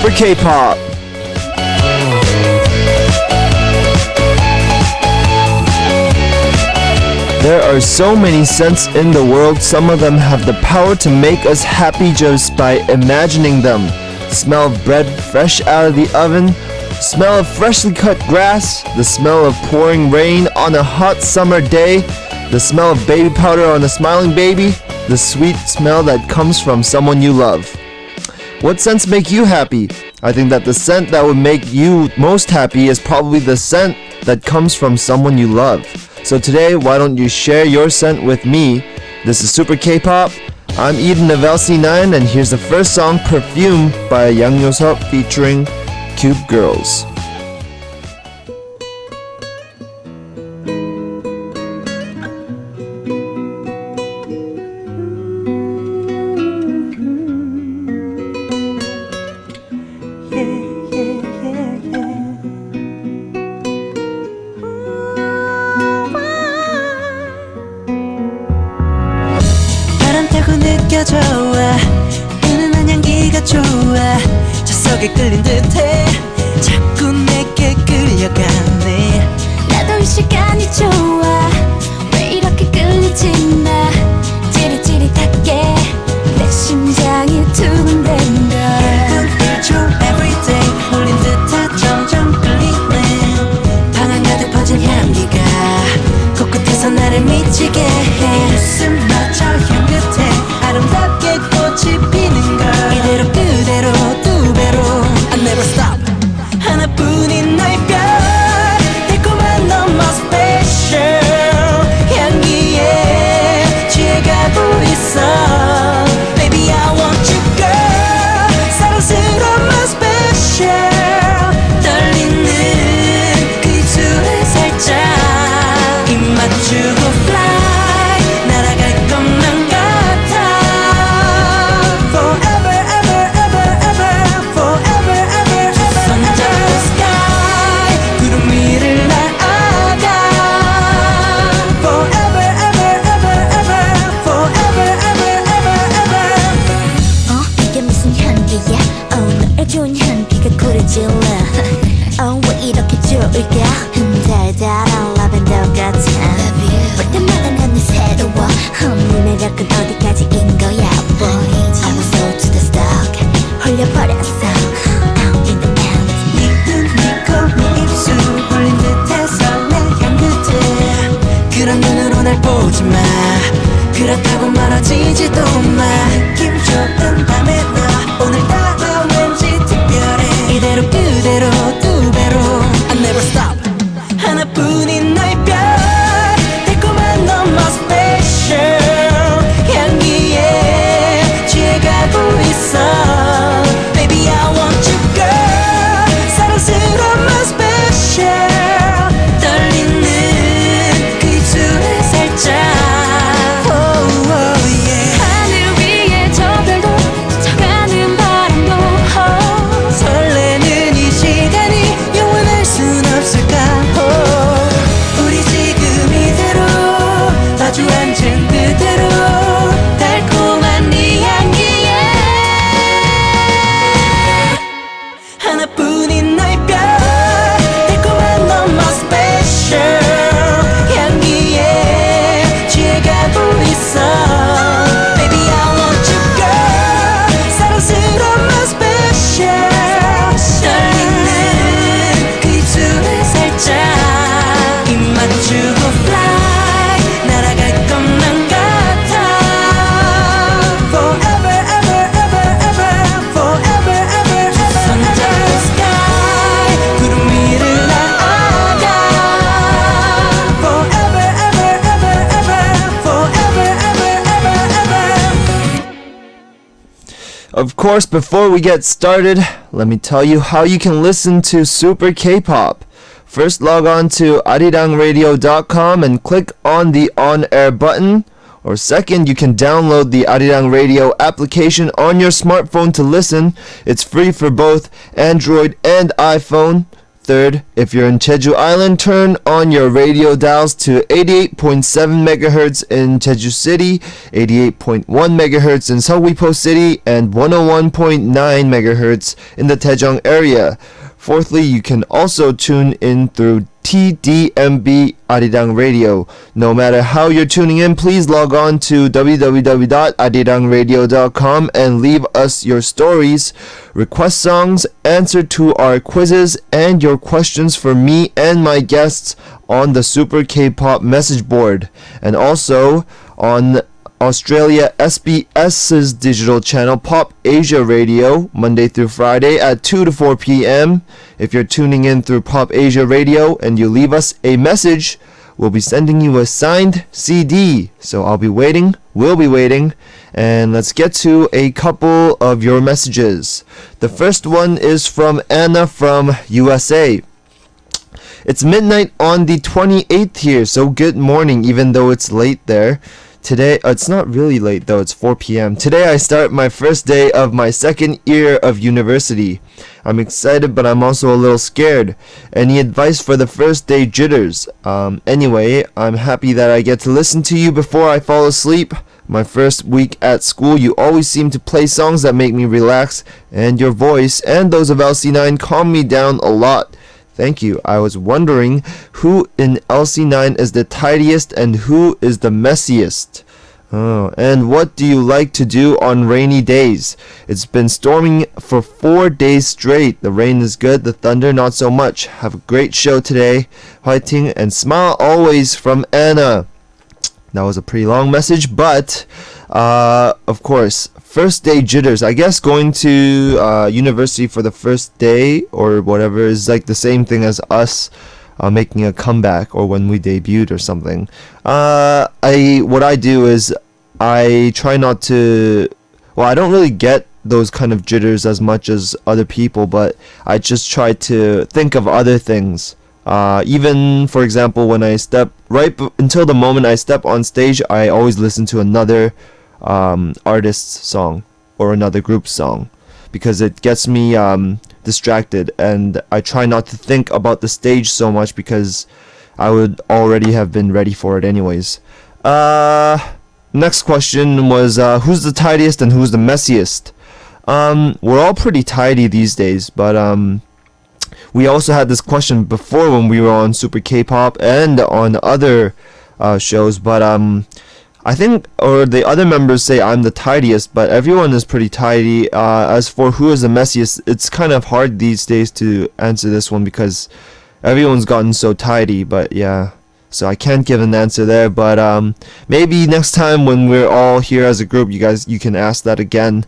Super K-Pop. There are so many scents in the world. Some of them have the power to make us happy just by imagining them. The smell of bread fresh out of the oven, the smell of freshly cut grass, the smell of pouring rain on a hot summer day, the smell of baby powder on a smiling baby, the sweet smell that comes from someone you love. What scents make you happy? I think that the scent that would make you most happy is probably the scent that comes from someone you love. So today, why don't you share your scent with me? This is Super K-Pop. I'm Eden of LC9, and here's the first song, Perfume, by Yang Yo-seop featuring Cube Girls. 좋아 은은한 향기가 좋아 자석에 끌린 듯해 자꾸 내게 끌려가네 나도 이 시간이 좋아 왜 이렇게 끌리지 나 찌릿찌릿하게 내 심장이 두근댄다 불빛 everyday 홀린 듯해 점점 끌리네 방안 가득 퍼진 향기가 코끝에서 나를 미치게 해 웃음마저 향긋해 아름답게 꽃이 피는 걸 이대로 그대로 두 배로 I never stop 하나뿐인 너의 별 달콤한 너무 special 향기에 취해가고 있어 Baby I want you girl 사랑스러운 my special 떨리는 그 입술을 살짝 입 맞추고 fly 날아갈 것만 왜 이렇게 좋을까 달달한 라벤더 같아 볼 때마다 난 새로워 네 매력은 어디까지인 거야 boy I was sold to the stock 홀려버렸어 out in the end 네 코, 네 입술 홀린 듯해서 내 향긋해 그런 눈으로 날 보지 마 그렇다고 멀어지지도 마 느낌 좋은 밤에 너 오늘따라 왠지 특별해 이대로 그대로 두 배로 I never stop 하나뿐인 너의 별 달콤한 너무 special 향기에 취해가고 있어 Baby I want you girl 사랑스러운 my special 떨리는 그 입술을 살짝 oh, oh, yeah. 하늘 위에 저 별도 스쳐가는 바람도 설레는 이 시간이 영원할 순 없을까 우리 지금 이대로 마주 앉은 그대로 달콤한 네 향기에 하나뿐인 너의 별 달콤한 너무 special 향기에 취해가고 있어 Baby I want you girl 사랑스러운 my special 떨리는 그 입술을 살짝 입 맞추고 fly 날아갈 것만 같아 Forever ever ever ever Forever ever ever 손 잡고 sky 구름 위를 날아가 Forever ever ever ever Forever ever ever ever Of course, before we get started, let me tell you how you can listen to Super K-Pop. First, log on to arirangradio.com and click on the on-air button. Or second, you can download the Arirang Radio application on your smartphone to listen. It's free for both Android and iPhone. 3rd. If you're in Jeju Island, turn on your radio dials to 88.7 megahertz in Jeju City, 88.1 megahertz in Seogwipo City, and 101.9 megahertz in the Daejeong area. Fourthly, you can also tune in through TDMB Arirang Radio. No matter how you're tuning in, please log on to www.arirangradio.com and leave us your stories, request songs, answer to our quizzes, and your questions for me and my guests on the Super K-Pop message board. And also on Australia SBS's digital channel Pop Asia Radio, Monday through Friday at 2 to 4 p.m. If you're tuning in through Pop Asia Radio and you leave us a message, we'll be sending you a signed CD. So we'll be waiting, and let's get to a couple of your messages. The first one is from Anna from USA. It's midnight on the 28th here, so good morning even though it's late there. Today, it's not really late though, it's 4 p.m. Today I start my first day of my second year of university. I'm excited, but I'm also a little scared. Any advice for the first day jitters? Anyway, I'm happy that I get to listen to you before I fall asleep. My first week at school, you always seem to play songs that make me relax, and your voice and those of LC9 calm me down a lot. Thank you. I was wondering who in LC9 is the tidiest and who is the messiest. Oh, and what do you like to do on rainy days? It's been storming for 4 days straight. The rain is good, the thunder not so much. Have a great show today. Fighting and smile always from Anna. That was a pretty long message, but of course, first day jitters. I guess going to university for the first day or whatever is like the same thing as us making a comeback or when we debuted or something. What I do is I try not to. Well, I don't really get those kind of jitters as much as other people, but I just try to think of other things. Even for example, when I step until the moment I step on stage, I always listen to another artist's song or another group's song because it gets me distracted, and I try not to think about the stage so much because I would already have been ready for it anyways. Next question was who's the tidiest and who's the messiest? We're all pretty tidy these days, but we also had this question before when we were on Super K-Pop and on other shows, but I think, or the other members say I'm the tidiest, but everyone is pretty tidy. As for who is the messiest, it's kind of hard these days to answer this one because everyone's gotten so tidy, but yeah. So I can't give an answer there, but maybe next time when we're all here as a group, you can ask that again.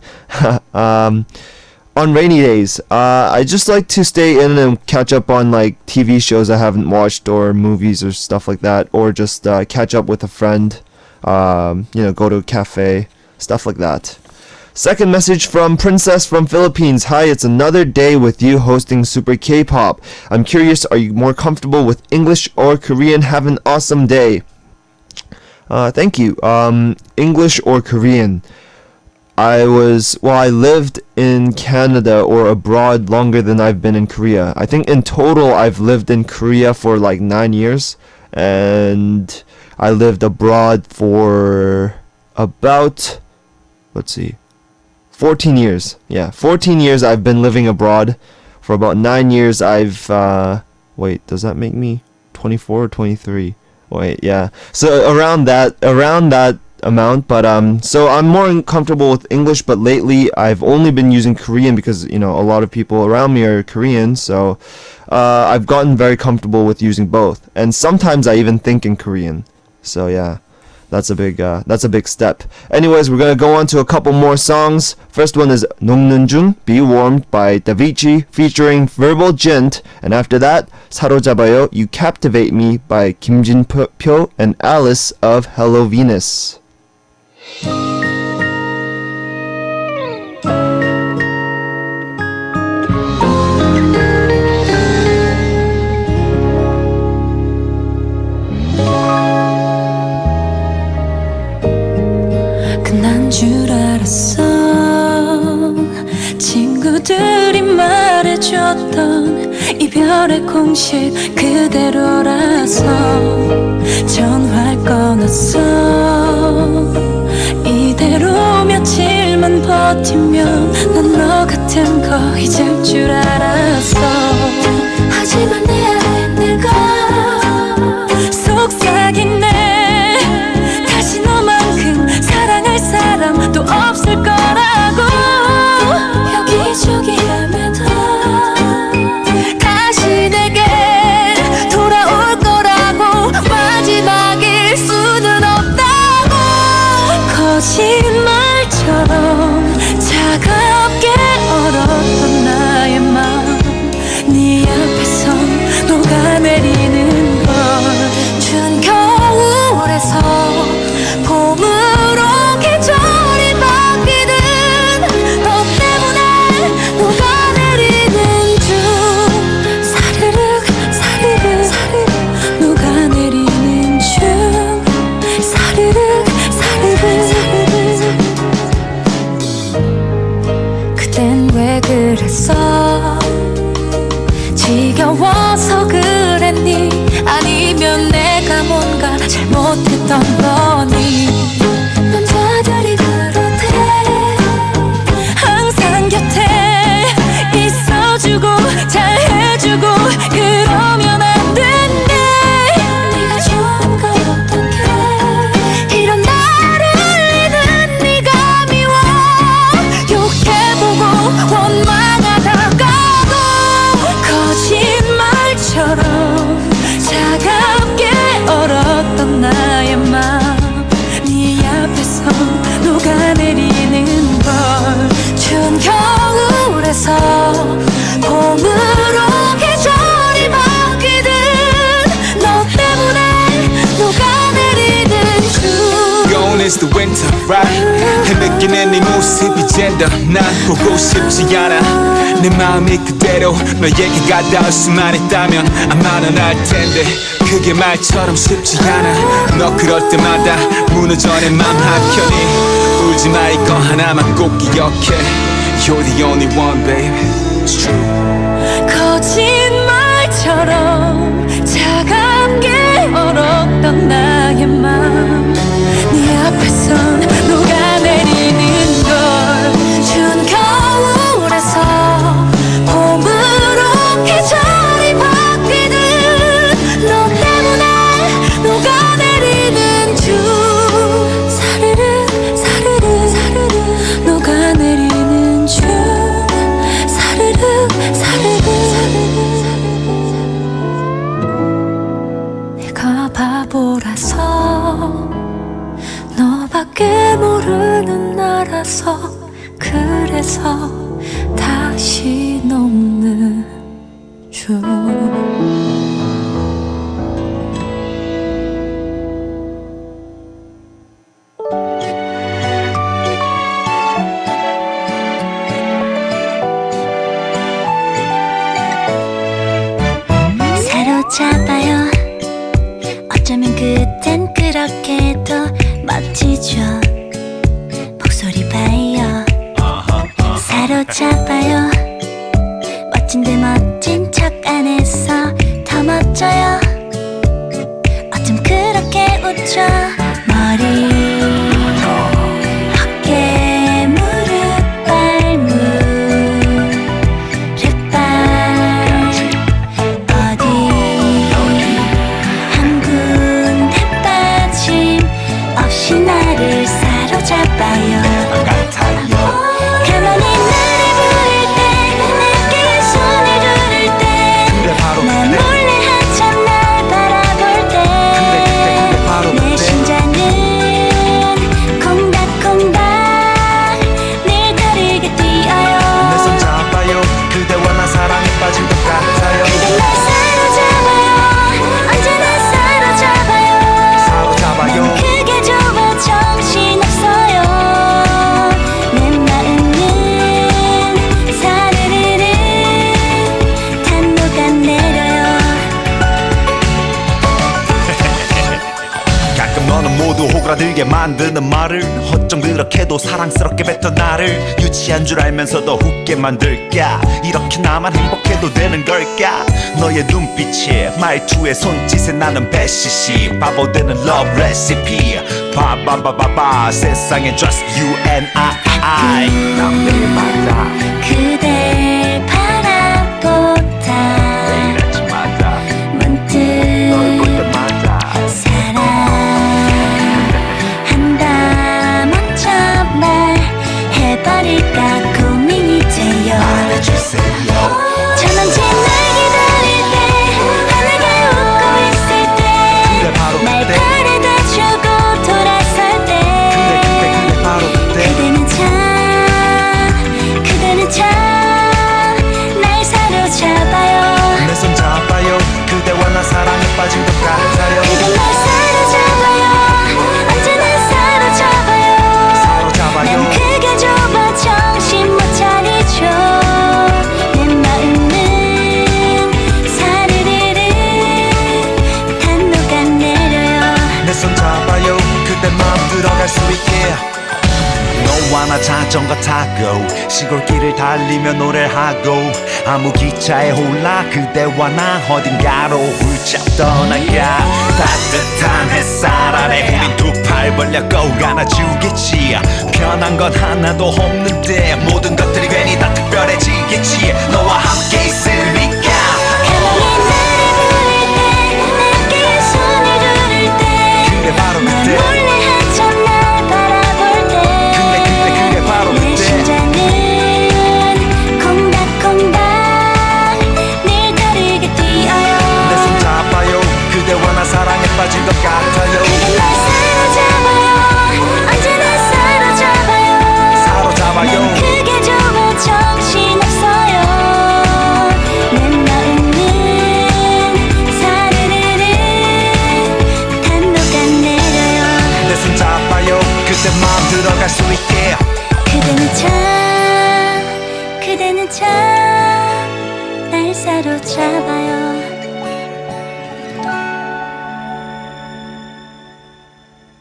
On rainy days, I just like to stay in and catch up on like TV shows I haven't watched or movies or stuff like that, or just catch up with a friend, go to a cafe, stuff like that. Second message from Princess from Philippines. Hi, it's another day with you hosting Super K-Pop. I'm curious, are you more comfortable with English or Korean? Have an awesome day. Thank you. English or Korean? I lived in Canada or abroad longer than I've been in Korea. I think in total I've lived in Korea for like 9 years, and I lived abroad for about 14 years. Yeah, 14 years I've been living abroad. For about 9 years I've does that make me 24 or 23? Yeah. So around that amount, but so I'm more comfortable with English, but lately I've only been using Korean because a lot of people around me are Korean, so I've gotten very comfortable with using both, and sometimes I even think in Korean. So yeah, that's a big step. Anyways, we're gonna go on to a couple more songs. First one is 녹는 중, Be Warmed by Davichi featuring Verbal Gent, and after that, 사로잡아요, You Captivate Me by Kim Jin-pyo and Alice of Hello Venus. 끝난 줄 알았어 친구들이 말해줬던 이별의 공식 그대로라서 전화를 끊었어. 이대로 며칠만 버티면 난 너 같은 거 잊을 줄 알았어. 하지만 내 안에 내가 속삭이네. 다시 너만큼 사랑할 사람 또 없을 거라고. 여기저기 헤매다 다시 내게 돌아올 거라고. 마지막일 수는 없다고. 거짓말처럼 차갑게 얼었던 나의 마음 네 앞에서 녹아내리는 걸. 추운 겨울에서 봄으로 계절이 바뀌듯 너 때문에 녹아내리는 중. 사르륵 사르륵 녹아내리는 중. 사르륵 사르륵. 그땐 왜 그랬어? 지겨워서 그랬니? 아니면 내가 뭔가 잘못했던 거니? 남자들이 그렇대. 항상 곁에 있어주고 잘해주고 그러면 안 된대. 네가 좋은 걸 어떡해. 이런 나를 울리는 네가 미워. 욕해보고 원망하다가도 거짓말처럼 차갑게 얼었던 나의 마음 네 앞에서 녹아내리는 걸. 추운 겨울에서 봄으로 계절이 바뀌듯 너 때문에 녹아내리는 중. Gone is the winter, right? 느끼는 네 모습이 젠더 난 보고 싶지 않아. 내 마음이 그대로 너에게 가닿을 수만 있다면 아마 넌 알 텐데 그게 말처럼 쉽지 않아. 너 그럴 때마다 무너져 내 맘 한켠이. 울지 마 이거 하나만 꼭 기억해. You're the only one, baby. It's true. 거짓말처럼 차갑게 얼었던 나의 맘 네 앞에선 녹아내리는 걸. 추운 겨울에서 봄으로 계절이 바뀌듯 너 때문에 녹아내리는 중. 사르르 사르르 녹아내리는 중. 사르르 사르르. 내가 바보라서 너밖에 모르는 나라서 그래서 다시 녹는 중. 사로잡아요. 어쩌면 그땐 그렇게도 멋지죠. 목소리 봐요. 사로잡아요. 멋진데 멋진 척 안 해서 더 멋져요. 어쩜 그렇게 웃죠. 머리 어깨 무릎 발 무릎 발 어디 한 군데 빠짐 없이 나를 사로잡아요. 가만히 나를 부를 때 내게 손을 두를 때 난 몰래 한참 날 모두 오그라들게 만드는 말을 어쩜 그렇게도 사랑스럽게 뱉어 나를 유치한 줄 알면서도 웃게 만들까 이렇게 나만 행복해도 되는 걸까 너의 눈빛에 말투에 손짓에 나는 배시시 바보되는 love recipe 바바바바바 세상에 just you and I 난 매일 맞아 그댈 바라보다 매일 아침마다 문득 널 볼 때마다 사랑한다 먼저 말해버릴까 고민이 돼요 말해주세요 천원지 날 기다릴 때 환하게 웃고 있을 때 그래 바로 날 그때 바래다 주고 돌아설 때 그래 바로 그때 그대는 참 날 사로잡아요 내 손 잡아요 그대와 나 사랑에 빠진 것 같아요 그대 날 사로잡아요 언제나 사로잡아요 사로잡아요 난 그게 좁아 정신 못 차리죠 내 마음은 사르르르 단노가 내려요 내 손 잡아요 그대 마음 들어갈 수 있게 너와 나 자전거 타고 시골길을 달리며 노래하고 아무 기차에 올라 그대와 나 어딘가로 훌쩍 떠나가 따뜻한 햇살 아래 우린 두 팔 벌려 꼭 안아주겠지 변한 건 하나도 없는데 모든 것들이 괜히 다 특별해지겠지 너와 함께 있으니까 가만히 나를 부를 때 내게 손을 두를 때 그래 바로 날 그때 몰래 한참 날 바라볼 때 그래 바로 내 그때 심장은 콩닥콩닥 늘 다르게 뛰어요 내 손 잡아요 그대와 나 사랑에 빠진 것 같아요 그대 날 사로잡아요 언제나 사로잡아요 사로잡아요 난 그게 좁아 정신없어요 내 마음은 사르르르 단노가 내려요 내 손 잡아요 그대 마음 들어갈 수 있게 그대는 참 날 사로잡아요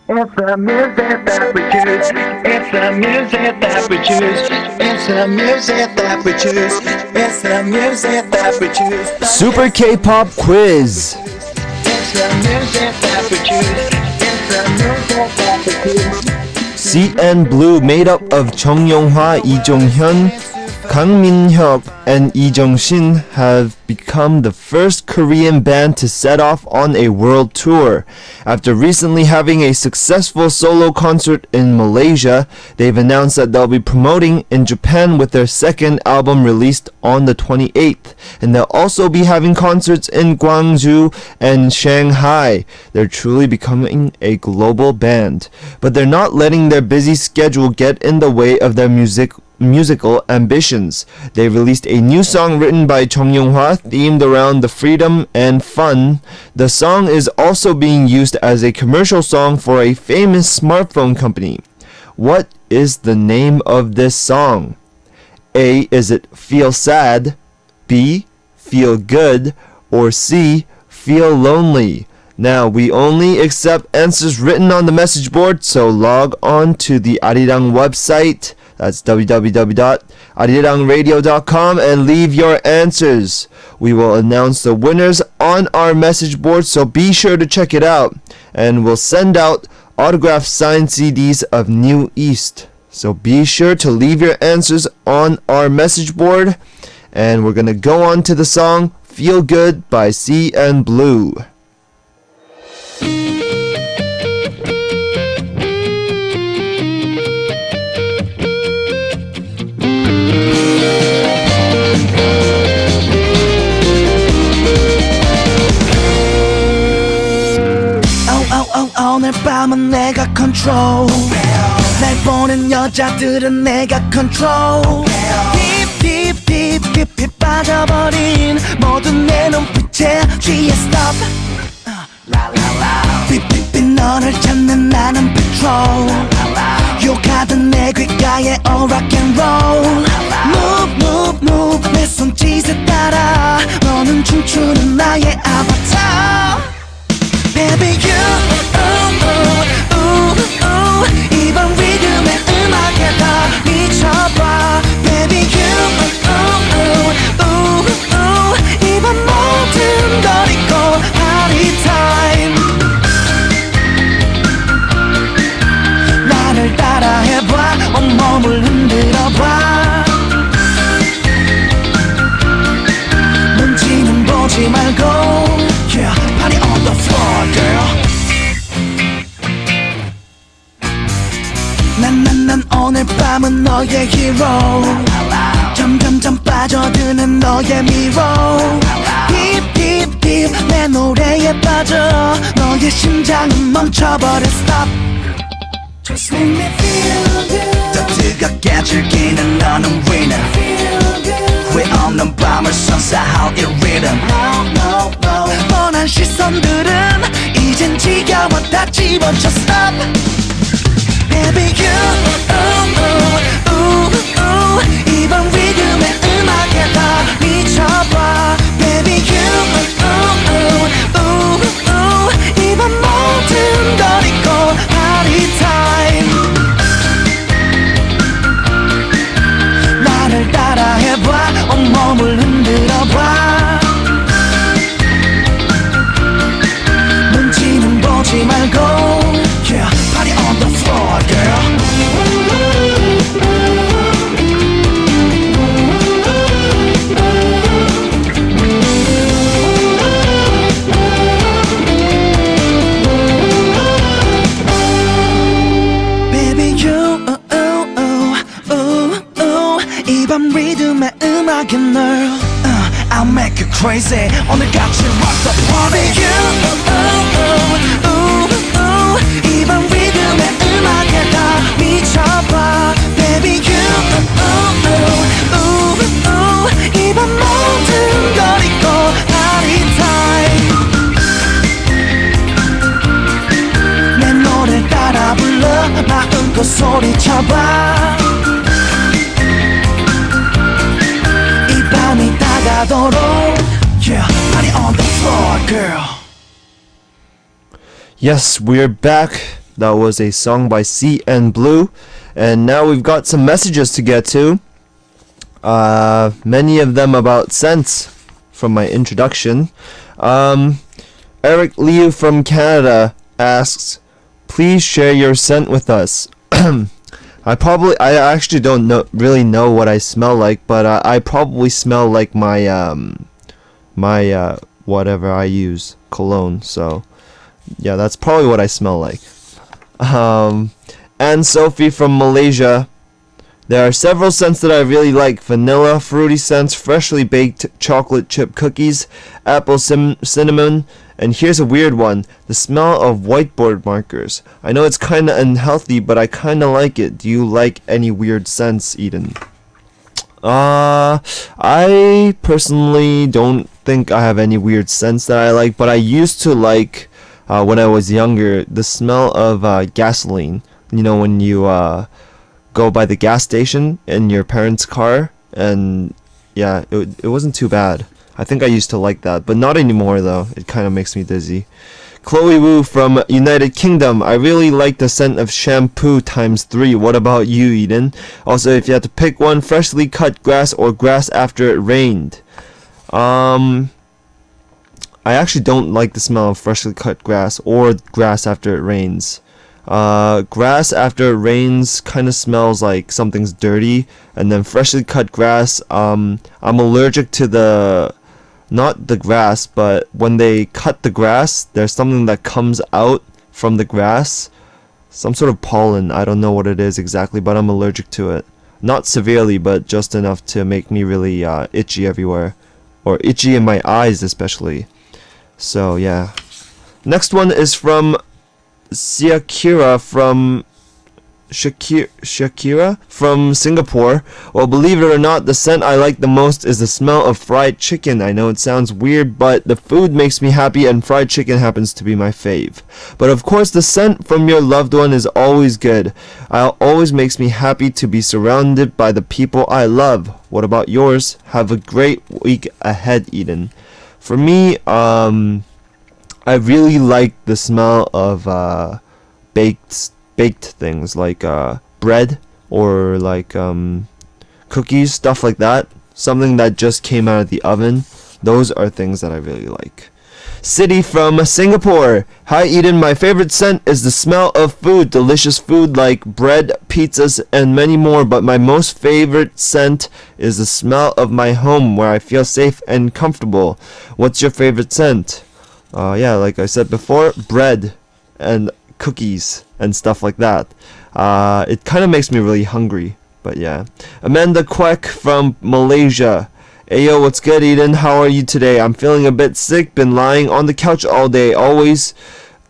It's the music that we choose. It's the music that we choose. It's the music that we choose. It's the music that we choose. Super K-pop quiz. It's the music that we choose. It's the music that we choose. CN Blue, made up of Chung Yong-hwa, Lee Jong-hyun, Kang Min-hyuk, and Lee Jung-shin, have become the first Korean band to set off on a world tour. After recently having a successful solo concert in Malaysia, they've announced that they'll be promoting in Japan with their second album released on the 28th. And they'll also be having concerts in Gwangju and Shanghai. They're truly becoming a global band. But they're not letting their busy schedule get in the way of their musical ambitions. They released a new song written by Chung Yong-hwa themed around the freedom and fun. The song is also being used as a commercial song for a famous smartphone company. What is the name of this song? A. Is it Feel Sad? B. Feel Good? Or C. Feel Lonely? Now, we only accept answers written on the message board, so log on to the Arirang website. That's www.arirangradio.com and leave your answers. We will announce the winners on our message board, so be sure to check it out. And we'll send out autographed signed CDs of New East. So be sure to leave your answers on our message board. And we're going to go on to the song Feel Good by CN Blue. 오늘 밤은 내가 control 날 보는 여자들은 내가 control Deep deep 깊이 빠져버린 모든 내 눈빛에 취해 stop 삐삐삐 너를 찾는 나는 patrol 욕하던 내 귓가에 all rock and roll Move move move 내 손짓에 따라 너는 춤추는 나의 avatar Baby you 밤은 너의 히로 점점점 빠져드는 너의 미로 Deep deep deep 내 노래에 빠져 너의 심장은 멈춰버려 Stop Just make me feel good 더 뜨겁게 즐기는 너는 winner Feel good 후회 없는 밤을 선사할 이 rhythm No no no 뻔한 시선들은 이젠 지겨워 다 집어쳐 Stop Baby you ooh ooh ooh ooh 이번 리듬의 음악에 다 미쳐봐 Baby you ooh ooh ooh ooh 이번 모든 걸 잊고 party time 나를 따라해봐 온몸을 흔들어봐 눈치는 보지 말고 Yeah, party on the floor, girl Baby, you, 이 밤 리듬의 음악에 널 I'll make you crazy 오늘같이 rock the party Baby, you, 이 밤 리듬의 음악에 다 미쳐봐 Baby, you, 이 밤 모든 걸 잊고 party time 내 노래 따라 불러 마음껏 소리쳐봐 이 밤이 다가도록 Yeah, party on the floor, girl Yes, we're back. That was a song by C and Blue. And now we've got some messages to get to. Many of them about scents from my introduction. Eric Liu from Canada asks, please share your scent with us. I actually don't really know what I smell like, but I probably smell like my whatever I use, cologne. So yeah, that's probably what I smell like. And Sophie from Malaysia. There are several scents that I really like: vanilla, fruity scents, freshly baked chocolate chip cookies, apple cinnamon, and here's a weird one: the smell of whiteboard markers. I know it's kinda unhealthy, but I kinda like it. Do you like any weird scents, Eden? I personally don't think I have any weird scents that I like, but I used to like, when I was younger, the smell of gasoline. You know, when you go by the gas station in your parents' car, and yeah, it wasn't too bad. I think I used to like that, but not anymore though. It kind of makes me dizzy. Chloe Wu from United Kingdom. I really like the scent of shampoo ×3. What about you, Eden? Also, if you had to pick one, freshly cut grass or grass after it rained. I actually don't like the smell of freshly cut grass or grass after it rains. Grass after it rains kind of smells like something's dirty, and then freshly cut grass, I'm allergic to not the grass, but when they cut the grass, there's something that comes out from the grass, some sort of pollen. I don't know what it is exactly, but I'm allergic to it. Not severely, but just enough to make me really itchy everywhere, or itchy in my eyes especially. So yeah. Next one is from Shakira from Singapore. Well, believe it or not, the scent I like the most is the smell of fried chicken. I know it sounds weird, but the food makes me happy, and fried chicken happens to be my fave. But of course, the scent from your loved one is always good. It always makes me happy to be surrounded by the people I love. What about yours? Have a great week ahead, Eden. For me, I really like the smell of baked things like bread or like cookies, stuff like that. Something that just came out of the oven. Those are things that I really like. City from Singapore. Hi Eden, my favorite scent is the smell of food, delicious food like bread, pizzas, and many more, but my most favorite scent is the smell of my home where I feel safe and comfortable. What's your favorite scent? Yeah, like I said before, bread and cookies and stuff like that. It kind of makes me really hungry But yeah. Amanda Queck from Malaysia. Ayo, what's good, Eden? How are you today? I'm feeling a bit sick. Been lying on the couch all day. Always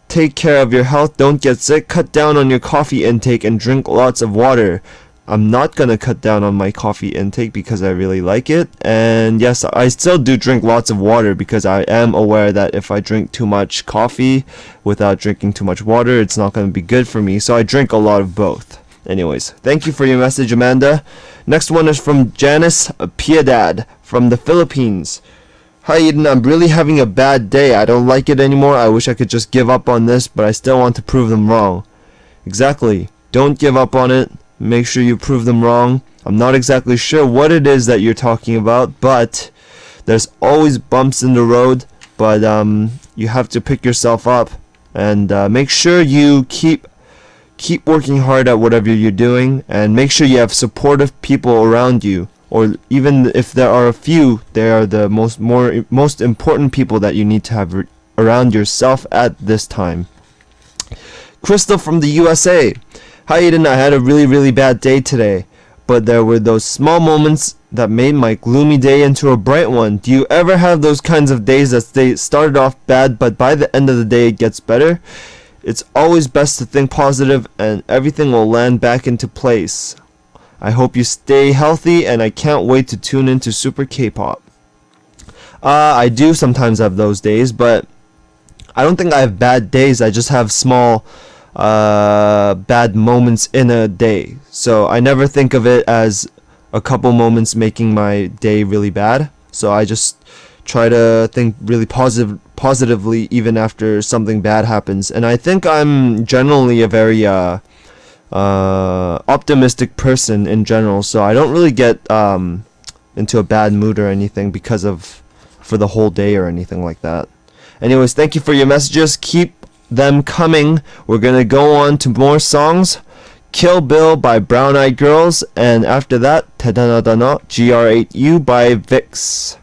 take care of your health. Don't get sick. Cut down on your coffee intake and drink lots of water. I'm not gonna cut down on my coffee intake because I really like it. And yes, I still do drink lots of water because I am aware that if I drink too much coffee without drinking too much water, it's not gonna be good for me. So I drink a lot of both. Anyways, thank you for your message, Amanda. Next one is from Janice Piedad from the Philippines. Hi Eden, I'm really having a bad day. I don't like it anymore. I wish I could just give up on this, but I still want to prove them wrong. Exactly. Don't give up on it. Make sure you prove them wrong. I'm not exactly sure what it is that you're talking about, but there's always bumps in the road. But you have to pick yourself up and make sure you keep working hard at whatever you're doing, and make sure you have supportive people around you. Or even if there are a few, they are the most important people that you need to have around yourself at this time. Crystal from the USA. Hi Eden, I had a really bad day today, but there were those small moments that made my gloomy day into a bright one. Do you ever have those kinds of days that they started off bad, but by the end of the day it gets better? It's always best to think positive and everything will land back into place. I hope you stay healthy and I can't wait to tune into Super K-pop. I do sometimes have those days, but I don't think I have bad days. I just have small bad moments in a day. So I never think of it as a couple moments making my day really bad. So I just try to think really positively even after something bad happens. And I think I'm generally a very optimistic person in general, so I don't really get into a bad mood or anything for the whole day or anything like that. Anyways, thank you for your messages. Keep them coming. We're gonna go on to more songs. Kill Bill by Brown Eyed Girls, and after that, Tedanadana GR8U by Vix.